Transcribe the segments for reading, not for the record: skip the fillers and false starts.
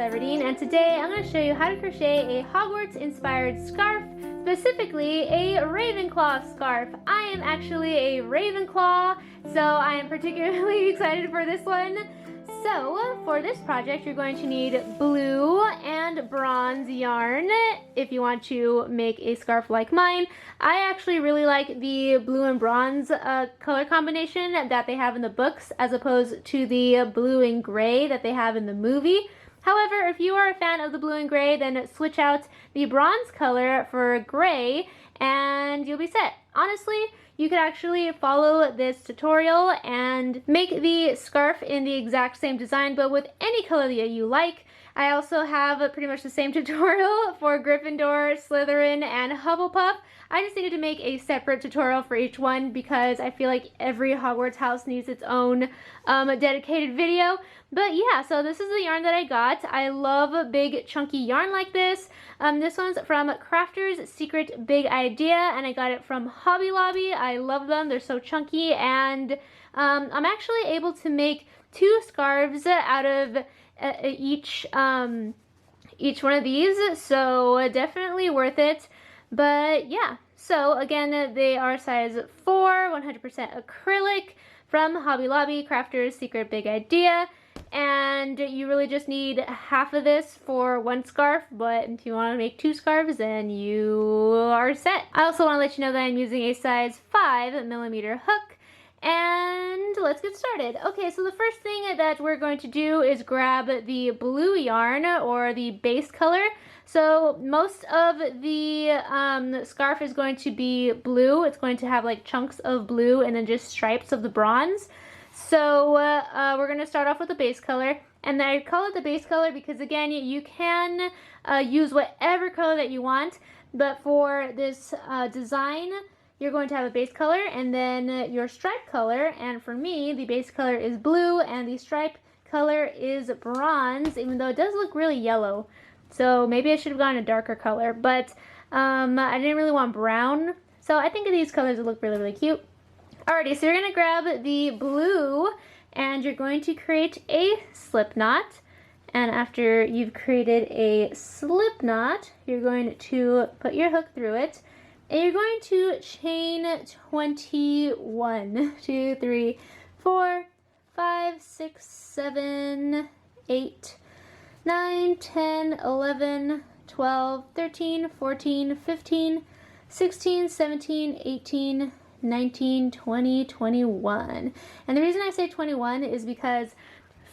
Everdeen, and today I'm going to show you how to crochet a Hogwarts inspired scarf, specifically a Ravenclaw scarf. I am actually a Ravenclaw, so I am particularly excited for this one. So for this project you're going to need blue and bronze yarn if you want to make a scarf like mine. I actually really like the blue and bronze color combination that they have in the books as opposed to the blue and gray that they have in the movie. However, if you are a fan of the blue and gray, then switch out the bronze color for gray and you'll be set. Honestly, you could actually follow this tutorial and make the scarf in the exact same design, but with any color that you like. I also have pretty much the same tutorial for Gryffindor, Slytherin, and Hufflepuff. I just needed to make a separate tutorial for each one because I feel like every Hogwarts house needs its own dedicated video. But yeah, so this is the yarn that I got. I love big chunky yarn like this. This one's from Crafter's Secret Big Idea, and I got it from Hobby Lobby. I love them. They're so chunky, and I'm actually able to make 2 scarves out of each one of these, so definitely worth it. But yeah, so again, they are size 4, 100% acrylic from Hobby Lobby, Crafter's Secret Big Idea. And you really just need half of this for 1 scarf, but if you want to make 2 scarves, then you are set. I also want to let you know that I'm using a size 5mm hook, and let's get started. Okay, so the first thing that we're going to do is grab the blue yarn, or the base color. So most of the scarf is going to be blue. It's going to have like chunks of blue and then just stripes of the bronze. So we're going to start off with the base color, and I call it the base color because again you can use whatever color that you want, but for this design you're going to have a base color and then your stripe color, and for me the base color is blue and the stripe color is bronze, even though it does look really yellow, so maybe I should have gone a darker color, but I didn't really want brown, so I think these colors would look really cute. Alrighty, so you're going to grab the blue and you're going to create a slip knot, and after you've created a slip knot you're going to put your hook through it and you're going to chain 21, 2, 3, 4, 5, 6, 7, 8, 9, 10, 11, 12, 13, 14, 15, 16, 17, 18, 19, 20, 21. And the reason I say 21 is because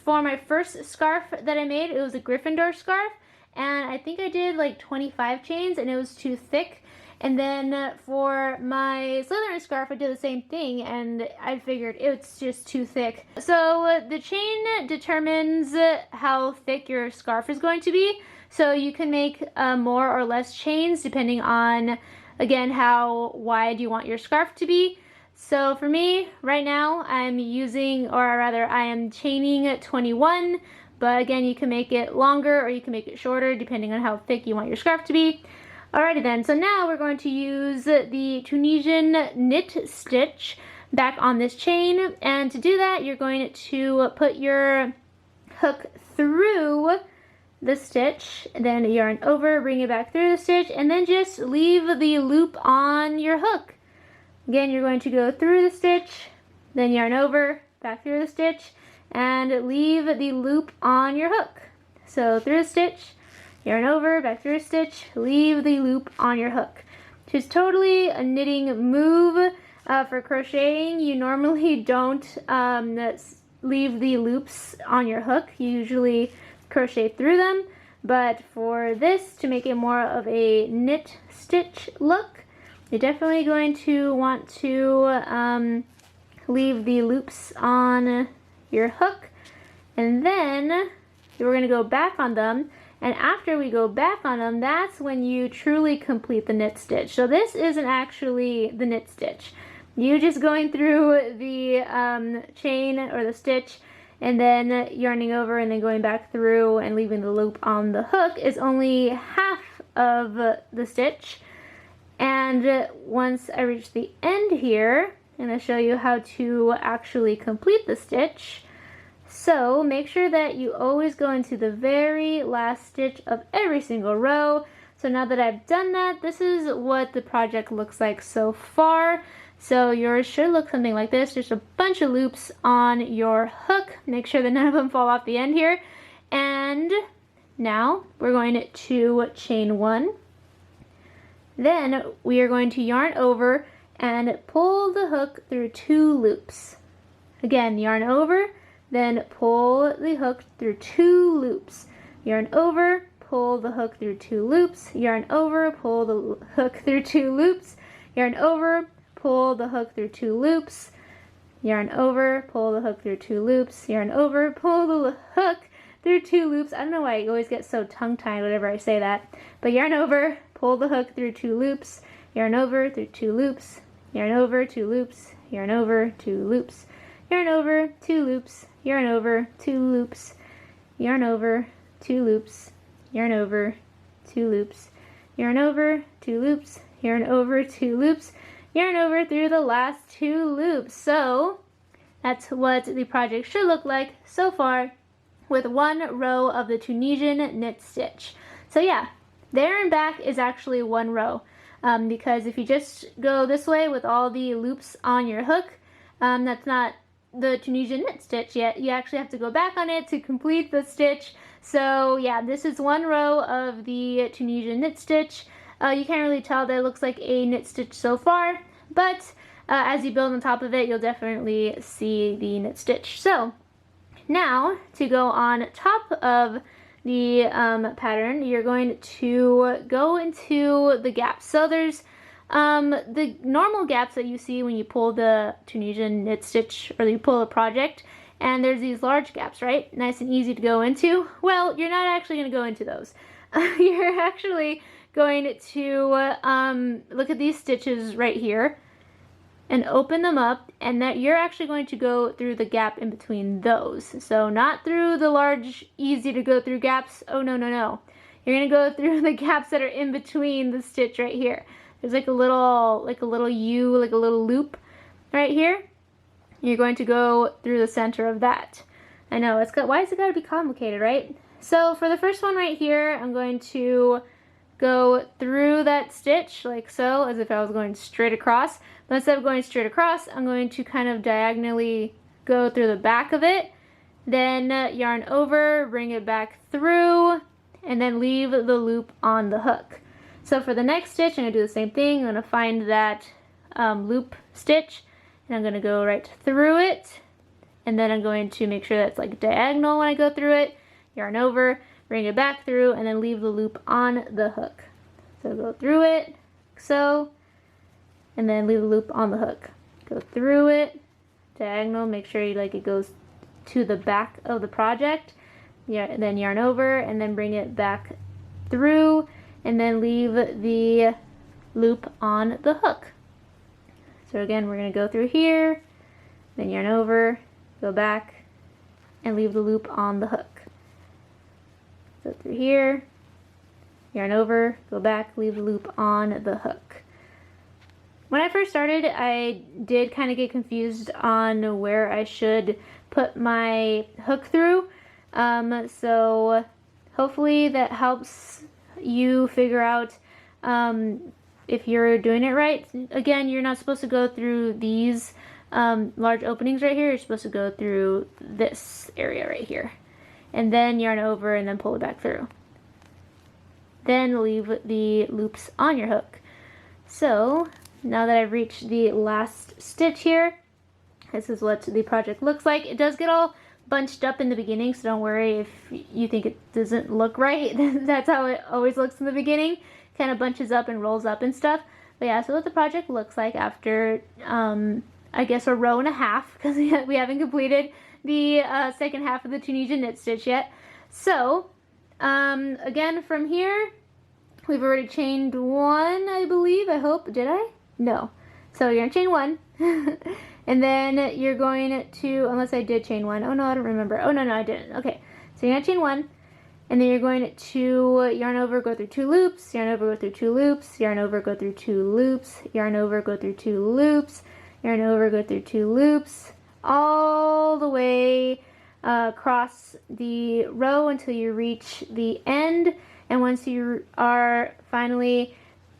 for my first scarf that I made, it was a Gryffindor scarf, and I think I did like 25 chains and it was too thick. And then for my Slytherin scarf I did the same thing and I figured it's just too thick. So the chain determines how thick your scarf is going to be, so you can make more or less chains depending on, again, how wide you want your scarf to be. So for me, right now, I'm using, or rather, I am chaining 21, but again, you can make it longer or you can make it shorter, depending on how thick you want your scarf to be. Alrighty then, so now we're going to use the Tunisian knit stitch back on this chain, and to do that, you're going to put your hook through the stitch, then yarn over, bring it back through the stitch, and then just leave the loop on your hook. Again, you're going to go through the stitch, then yarn over, back through the stitch, and leave the loop on your hook. So through the stitch, yarn over, back through the stitch, leave the loop on your hook. Which is totally a knitting move. For crocheting, you normally don't leave the loops on your hook. You usually crochet through them, but for this, to make it more of a knit stitch look, you're definitely going to want to leave the loops on your hook, and then we're going to go back on them, and after we go back on them, that's when you truly complete the knit stitch. So this isn't actually the knit stitch. You just going through the chain or the stitch and then yarning over and then going back through and leaving the loop on the hook is only half of the stitch. And once I reach the end here, I'm going to show you how to actually complete the stitch. So make sure that you always go into the very last stitch of every single row. So now that I've done that, this is what the project looks like so far. So yours should look something like this, just a bunch of loops on your hook. Make sure that none of them fall off the end here. And now we're going to chain 1. Then we are going to yarn over and pull the hook through 2 loops. Again, yarn over, then pull the hook through 2 loops. Yarn over, pull the hook through 2 loops. Yarn over, pull the hook through 2 loops. Yarn over, pull the hook through 2 loops. Yarn over, pull the hook through 2 loops. Yarn over, pull the hook through 2 loops. I don't know why I always get so tongue-tied whenever I say that. But yarn over, pull the hook through 2 loops. Yarn over through 2 loops. Yarn over 2 loops. Yarn over 2 loops. Yarn over 2 loops. Yarn over 2 loops. Yarn over 2 loops. Yarn over 2 loops. Yarn over 2 loops. Yarn over 2 loops. Yarn over through the last 2 loops. So that's what the project should look like so far with 1 row of the Tunisian knit stitch. So yeah, there and back is actually 1 row. Because if you just go this way with all the loops on your hook, that's not the Tunisian knit stitch yet. You actually have to go back on it to complete the stitch. So yeah, this is 1 row of the Tunisian knit stitch. You can't really tell that it looks like a knit stitch so far, but as you build on top of it, you'll definitely see the knit stitch. So now to go on top of the pattern, you're going to go into the gaps. So there's the normal gaps that you see when you pull the Tunisian knit stitch or you pull a project, and there's these large gaps, right? Nice and easy to go into. Well, you're not actually going to go into those. You're actually going to look at these stitches right here and open them up, and that you're actually going to go through the gap in between those. So not through the large, easy to go through gaps. Oh, no, no, no. You're going to go through the gaps that are in between the stitch right here. There's like a little U, like a little loop right here. You're going to go through the center of that. I know, it's got, why has it got to be complicated, right? So for the first one right here, I'm going to go through that stitch like so, as if I was going straight across. But instead of going straight across, I'm going to kind of diagonally go through the back of it, then yarn over, bring it back through, and then leave the loop on the hook. So for the next stitch, I'm going to do the same thing. I'm going to find that loop stitch, and I'm going to go right through it, and then I'm going to make sure that it's like diagonal when I go through it, yarn over, bring it back through, and then leave the loop on the hook. So go through it, like so, and then leave the loop on the hook. Go through it, diagonal, make sure it goes to the back of the project. Yeah, and then yarn over, and then bring it back through, and then leave the loop on the hook. So again, we're going to go through here, then yarn over, go back, and leave the loop on the hook. So through here, yarn over, go back, leave the loop on the hook. When I first started, I did kind of get confused on where I should put my hook through. So hopefully that helps you figure out if you're doing it right. Again, you're not supposed to go through these large openings right here. You're supposed to go through this area right here. And then yarn over and then pull it back through. Then leave the loops on your hook. So now that I've reached the last stitch here, this is what the project looks like. It does get all bunched up in the beginning, so don't worry if you think it doesn't look right. That's how it always looks in the beginning. Kind of bunches up and rolls up and stuff. But yeah, so what the project looks like after, I guess, a row and a half, because we haven't completed the second half of the Tunisian knit stitch yet. So again, from here, we've already chained 1, I believe. I hope. Did I? No. So you're gonna chain 1. And then you're going to, unless I did chain 1. Oh no, I don't remember. Oh no, I didn't. Okay. So you're gonna chain 1. And then you're going to yarn over, go through 2 loops, yarn over, go through 2 loops, yarn over, go through 2 loops, yarn over, go through 2 loops, yarn over, go through 2 loops, all the way across the row until you reach the end, and once you are finally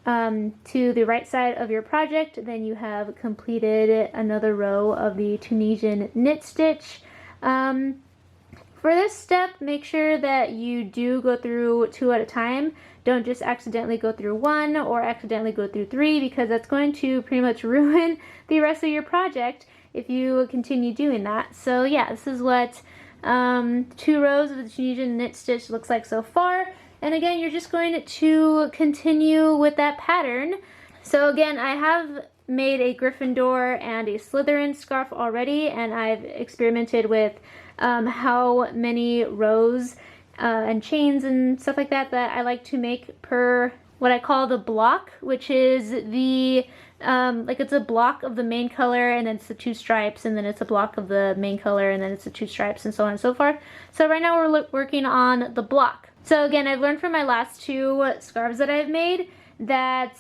to the right side of your project, then you have completed another row of the Tunisian knit stitch. For this step, make sure that you do go through 2 at a time. Don't just accidentally go through 1 or accidentally go through 3, because that's going to pretty much ruin the rest of your project if you continue doing that. So yeah, this is what 2 rows of the Tunisian knit stitch looks like so far. And again, you're just going to continue with that pattern. So again, I have made a Gryffindor and a Slytherin scarf already, and I've experimented with how many rows and chains and stuff like that I like to make per what I call the block, which is the like it's a block of the main color, and then it's the 2 stripes, and then it's a block of the main color, and then it's the 2 stripes, and so on and so forth. So right now we're working on the block. So again, I've learned from my last 2 scarves that I've made that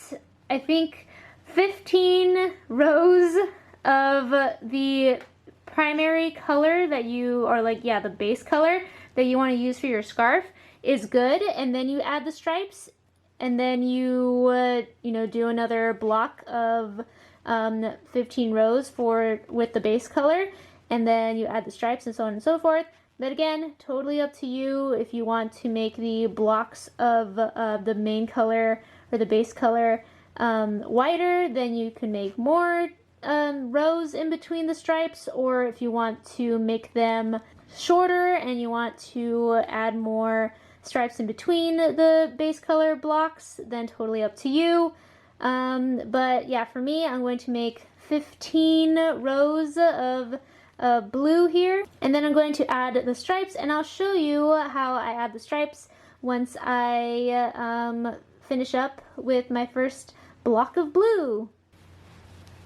I think 15 rows of the primary color that you, or like, yeah, the base color that you want to use for your scarf is good, and then you add the stripes, and then you you know, do another block of 15 rows with the base color, and then you add the stripes, and so on and so forth. But again, totally up to you. If you want to make the blocks of the main color or the base color wider, then you can make more rows in between the stripes, or if you want to make them shorter and you want to add more stripes in between the base color blocks, then totally up to you. But yeah, for me, I'm going to make 15 rows of blue here, and then I'm going to add the stripes, and I'll show you how I add the stripes once I finish up with my first block of blue.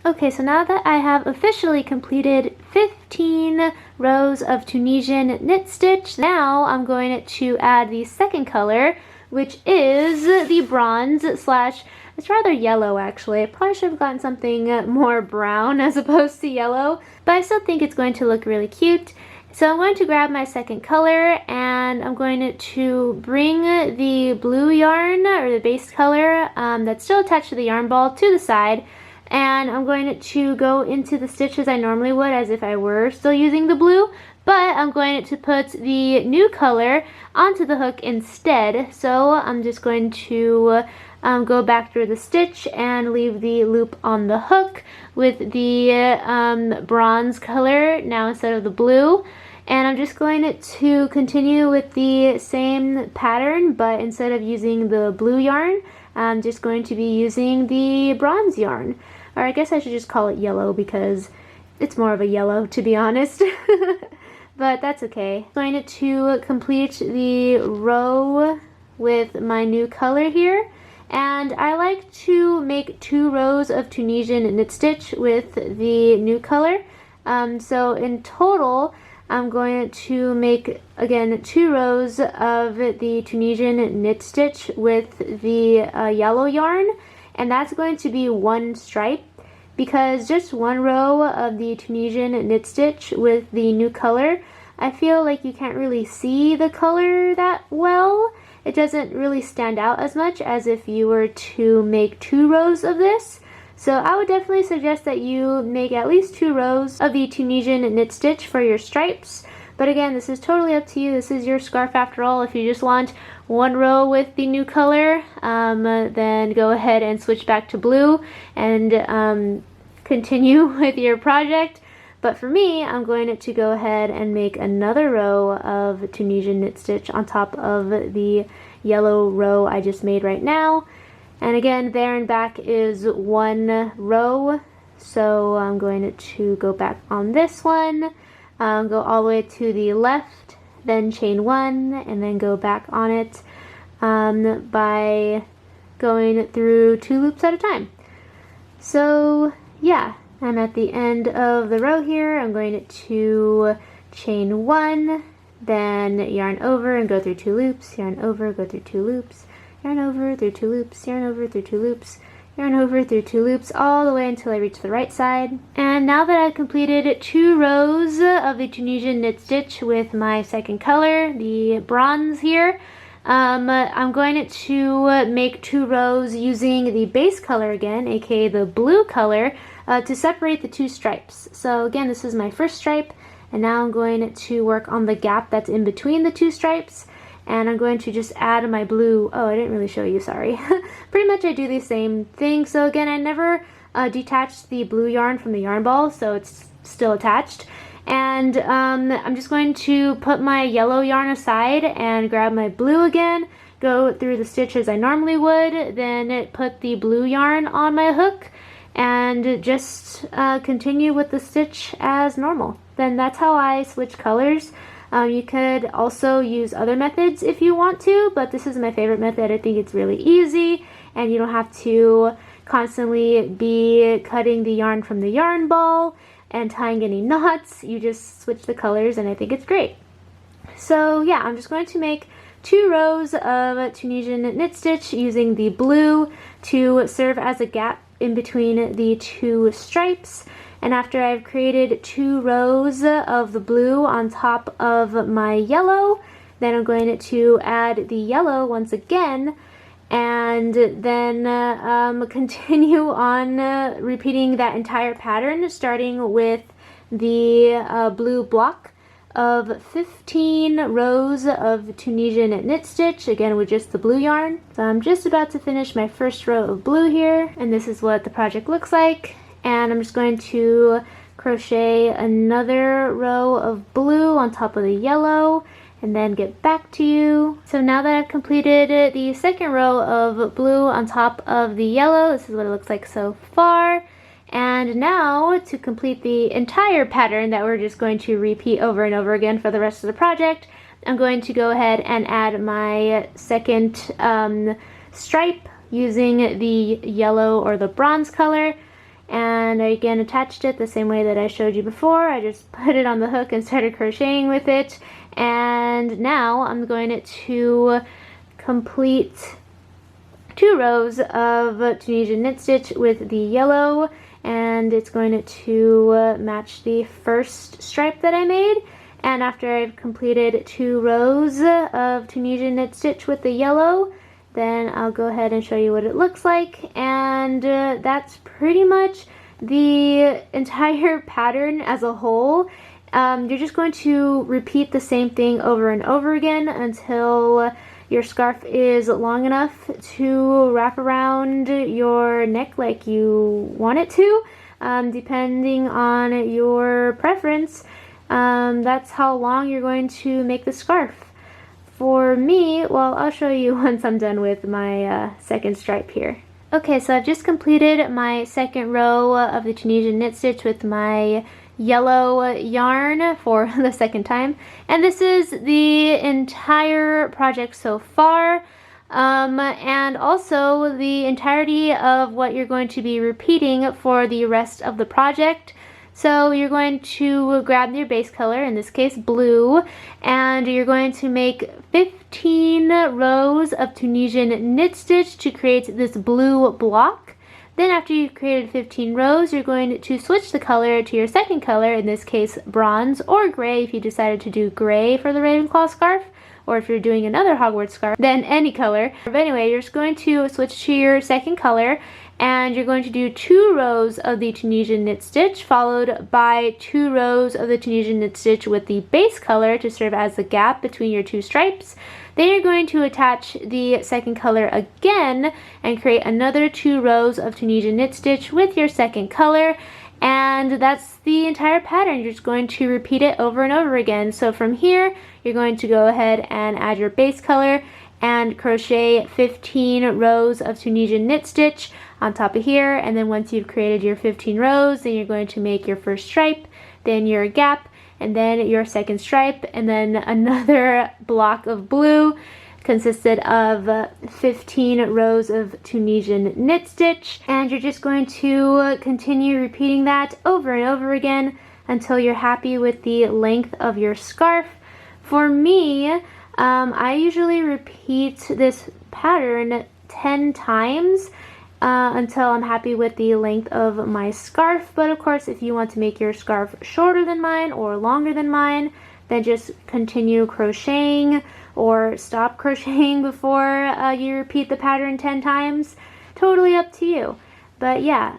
Okay, so now that I have officially completed 15 rows of Tunisian knit stitch, now I'm going to add the second color, which is the bronze slash, it's rather yellow actually. I probably should have gotten something more brown as opposed to yellow, but I still think it's going to look really cute. So I'm going to grab my second color, and I'm going to bring the blue yarn, or the base color that's still attached to the yarn ball, to the side. And I'm going to go into the stitch as I normally would, as if I were still using the blue, but I'm going to put the new color onto the hook instead. So I'm just going to go back through the stitch and leave the loop on the hook with the bronze color now instead of the blue. And I'm just going to continue with the same pattern, but instead of using the blue yarn, I'm just going to be using the bronze yarn. Or I guess I should just call it yellow, because it's more of a yellow, to be honest. But that's okay. I'm going to complete the row with my new color here. And I like to make 2 rows of Tunisian knit stitch with the new color. So in total, I'm going to make, again, 2 rows of the Tunisian knit stitch with the yellow yarn, and that's going to be 1 stripe, because just 1 row of the Tunisian knit stitch with the new color, I feel like you can't really see the color that well. It doesn't really stand out as much as if you were to make 2 rows of this. So I would definitely suggest that you make at least 2 rows of the Tunisian knit stitch for your stripes. But again, this is totally up to you. This is your scarf after all. If you just want 1 row with the new color, then go ahead and switch back to blue and continue with your project. But for me, I'm going to go ahead and make another row of Tunisian knit stitch on top of the yellow row I just made right now. And again, there and back is 1 row. So I'm going to go back on this one, go all the way to the left, then chain 1, and then go back on it by going through 2 loops at a time. So yeah, I'm at the end of the row here. I'm going to chain 1, then yarn over and go through 2 loops, yarn over, go through 2 loops, yarn over through 2 loops, yarn over through 2 loops, yarn over through 2 loops all the way until I reach the right side. And now that I've completed 2 rows of the Tunisian knit stitch with my second color, the bronze here, I'm going to make 2 rows using the base color again, aka the blue color, to separate the 2 stripes. So again, this is my first stripe, and now I'm going to work on the gap that's in between the 2 stripes. And I'm going to just add my blue. Oh, I didn't really show you, sorry. Pretty much I do the same thing. So again, I never detached the blue yarn from the yarn ball, so it's still attached. And I'm just going to put my yellow yarn aside and grab my blue again, go through the stitch as I normally would, then put the blue yarn on my hook, and just continue with the stitch as normal. Then that's how I switch colors. You could also use other methods if you want to, but this is my favorite method. I think it's really easy, and you don't have to constantly be cutting the yarn from the yarn ball and tying any knots. You just switch the colors, and I think it's great. So yeah, I'm just going to make 2 rows of Tunisian knit stitch using the blue to serve as a gap in between the 2 stripes. And after I've created 2 rows of the blue on top of my yellow, then I'm going to add the yellow once again, and then continue on repeating that entire pattern, starting with the blue block of 15 rows of Tunisian knit stitch, again with just the blue yarn. So I'm just about to finish my first row of blue here, and this is what the project looks like. And I'm just going to crochet another row of blue on top of the yellow and then get back to you. So now that I've completed the second row of blue on top of the yellow, this is what it looks like so far. And now to complete the entire pattern that we're just going to repeat over and over again for the rest of the project, I'm going to go ahead and add my second stripe using the yellow or the bronze color. And I again attached it the same way that I showed you before. I just put it on the hook and started crocheting with it. And now I'm going to complete 2 rows of Tunisian knit stitch with the yellow, and it's going to match the first stripe that I made. And after I've completed 2 rows of Tunisian knit stitch with the yellow, then I'll go ahead and show you what it looks like. And that's pretty much the entire pattern as a whole. You're just going to repeat the same thing over and over again until your scarf is long enough to wrap around your neck like you want it to, depending on your preference. That's how long you're going to make the scarf. For me, well, I'll show you once I'm done with my second stripe here. Okay, so I've just completed my second row of the Tunisian knit stitch with my yellow yarn for the second time. And this is the entire project so far, and also the entirety of what you're going to be repeating for the rest of the project. So you're going to grab your base color, in this case blue, and you're going to make 15 rows of Tunisian knit stitch to create this blue block. Then after you've created 15 rows, you're going to switch the color to your second color, in this case bronze or gray if you decided to do gray for the Ravenclaw scarf, or if you're doing another Hogwarts scarf, then any color. But anyway, you're just going to switch to your second color, and you're going to do 2 rows of the Tunisian knit stitch followed by 2 rows of the Tunisian knit stitch with the base color to serve as the gap between your 2 stripes. Then you're going to attach the second color again and create another 2 rows of Tunisian knit stitch with your second color, and that's the entire pattern. You're just going to repeat it over and over again. So from here, you're going to go ahead and add your base color and crochet 15 rows of Tunisian knit stitch on top of here, and then once you've created your 15 rows, then you're going to make your first stripe, then your gap, and then your second stripe, and then another block of blue consisted of 15 rows of Tunisian knit stitch, and you're just going to continue repeating that over and over again until you're happy with the length of your scarf. For me, I usually repeat this pattern 10 times until I'm happy with the length of my scarf. But of course, if you want to make your scarf shorter than mine or longer than mine, then just continue crocheting or stop crocheting before you repeat the pattern 10 times. Totally up to you. But yeah,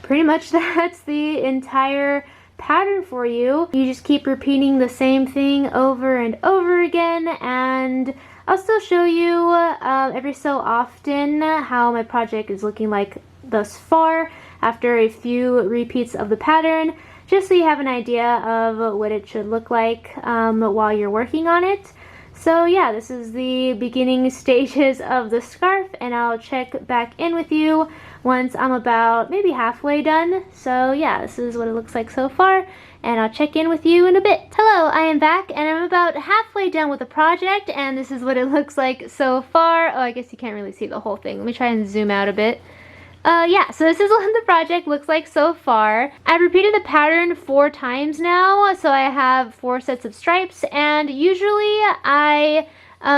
pretty much that's the entire pattern for you. You just keep repeating the same thing over and over again, and I'll still show you every so often how my project is looking like thus far after a few repeats of the pattern, just so you have an idea of what it should look like while you're working on it. So yeah, this is the beginning stages of the scarf, and I'll check back in with you once I'm about maybe halfway done. So yeah, this is what it looks like so far, and I'll check in with you in a bit. Hello, I am back, and I'm about halfway done with the project, and this is what it looks like so far. Oh, I guess you can't really see the whole thing. Let me try and zoom out a bit. Yeah, so this is what the project looks like so far. I've repeated the pattern 4 times now, so I have 4 sets of stripes, and usually I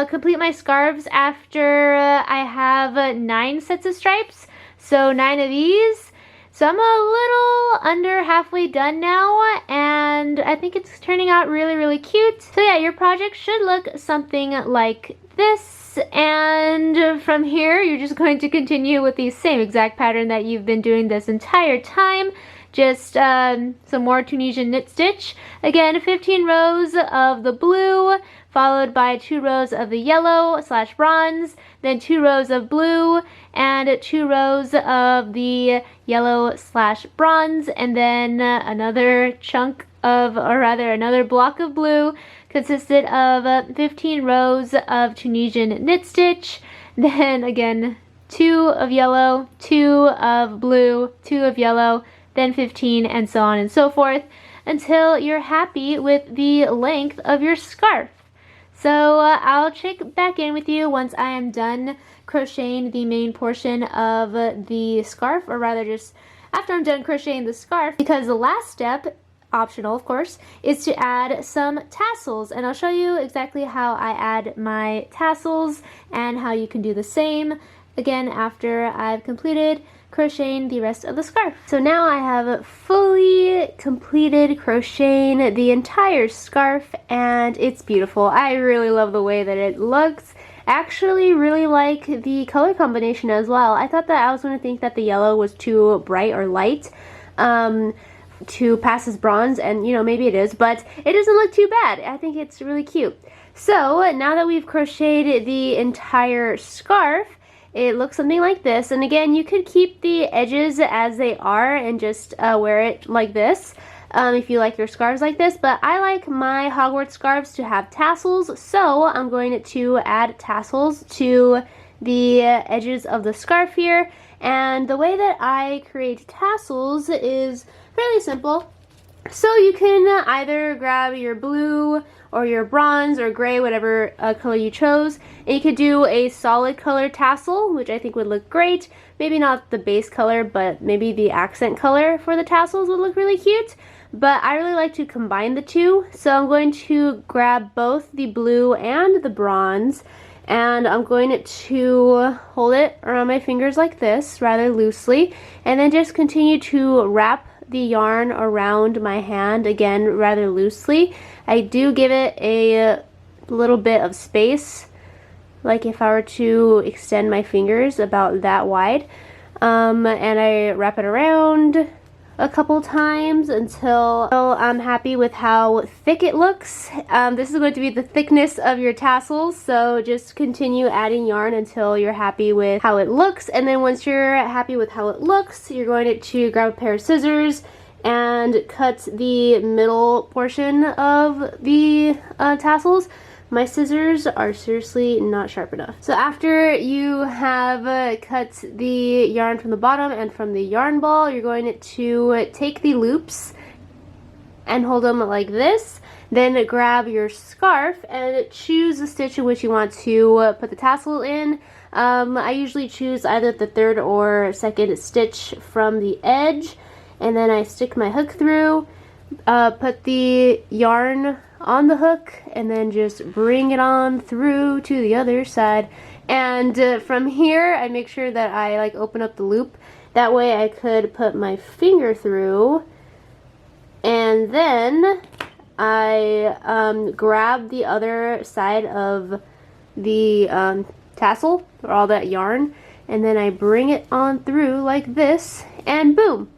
complete my scarves after I have 9 sets of stripes, so 9 of these. So I'm a little under halfway done now, and I think it's turning out really, really cute. So yeah, your project should look something like this. And from here, you're just going to continue with the same exact pattern that you've been doing this entire time. Just some more Tunisian knit stitch. Again, 15 rows of the blue, followed by 2 rows of the yellow / bronze, then 2 rows of blue, and 2 rows of the yellow / bronze, and then another chunk of, or rather another block of blue, consisted of 15 rows of Tunisian knit stitch, then again 2 of yellow, 2 of blue, 2 of yellow, then 15, and so on and so forth, until you're happy with the length of your scarf. So I'll check back in with you once I am done crocheting the main portion of the scarf, or rather just after I'm done crocheting the scarf, because the last step, optional of course, is to add some tassels, and I'll show you exactly how I add my tassels and how you can do the same again after I've completed crocheting the rest of the scarf. So now I have fully completed crocheting the entire scarf, and it's beautiful. I really love the way that it looks. I actually really like the color combination as well. I thought that I was going to think that the yellow was too bright or light to pass as bronze, and you know, maybe it is, but it doesn't look too bad. I think it's really cute. So now that we've crocheted the entire scarf, it looks something like this. And again, you could keep the edges as they are and just wear it like this if you like your scarves like this, but I like my Hogwarts scarves to have tassels, so I'm going to add tassels to the edges of the scarf here. And the way that I create tassels is fairly simple. So you can either grab your blue or your bronze or gray, whatever color you chose, and you could do a solid color tassel, which I think would look great. Maybe not the base color, but maybe the accent color for the tassels would look really cute. But I really like to combine the two, so I'm going to grab both the blue and the bronze, and I'm going to hold it around my fingers like this, rather loosely, and then just continue to wrap the yarn around my hand, again rather loosely. I do give it a little bit of space, like if I were to extend my fingers about that wide, and I wrap it around a couple times until I'm happy with how thick it looks. This is going to be the thickness of your tassels, so just continue adding yarn until you're happy with how it looks. And then once you're happy with how it looks, you're going to grab a pair of scissors and cut the middle portion of the tassels. My scissors are seriously not sharp enough. So after you have cut the yarn from the bottom and from the yarn ball, you're going to take the loops and hold them like this. Then grab your scarf and choose the stitch in which you want to put the tassel in. I usually choose either the 3rd or 2nd stitch from the edge, and then I stick my hook through, put the yarn on the hook, and then just bring it on through to the other side, And from here, I make sure that I like open up the loop. That way I could put my finger through, and then I grab the other side of the tassel, or all that yarn, and then I bring it on through like this, and boom!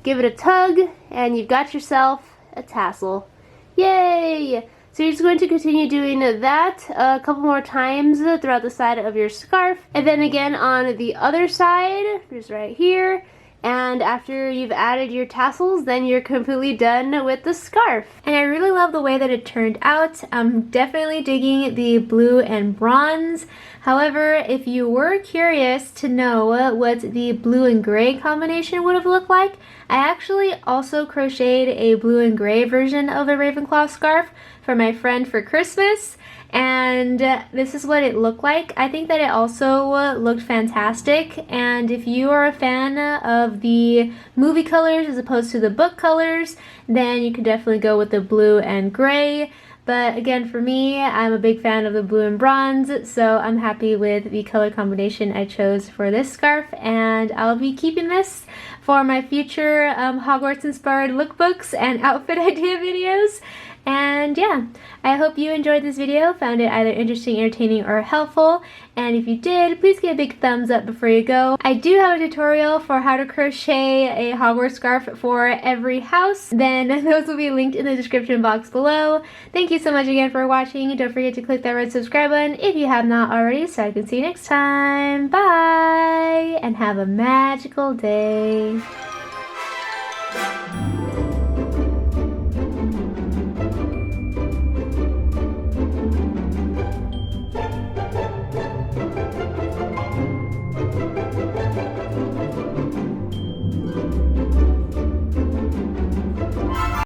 Give it a tug, and you've got yourself a tassel. Yay! So you're just going to continue doing that a couple more times throughout the side of your scarf, and then again on the other side, just right here. And after you've added your tassels, then you're completely done with the scarf. And I really love the way that it turned out. I'm definitely digging the blue and bronze. However, if you were curious to know what the blue and gray combination would have looked like, I actually also crocheted a blue and gray version of a Ravenclaw scarf for my friend for Christmas. And this is what it looked like. I think that it also looked fantastic, and if you are a fan of the movie colors as opposed to the book colors, then you can definitely go with the blue and gray. But again, for me, I'm a big fan of the blue and bronze, so I'm happy with the color combination I chose for this scarf, and I'll be keeping this for my future Hogwarts inspired lookbooks and outfit idea videos. And yeah, I hope you enjoyed this video, found it either interesting, entertaining, or helpful. And if you did, please give a big thumbs up before you go. I do have a tutorial for how to crochet a Hogwarts scarf for every house. Then those will be linked in the description box below. Thank you so much again for watching. Don't forget to click that red subscribe button if you have not already, so I can see you next time. Bye! And have a magical day.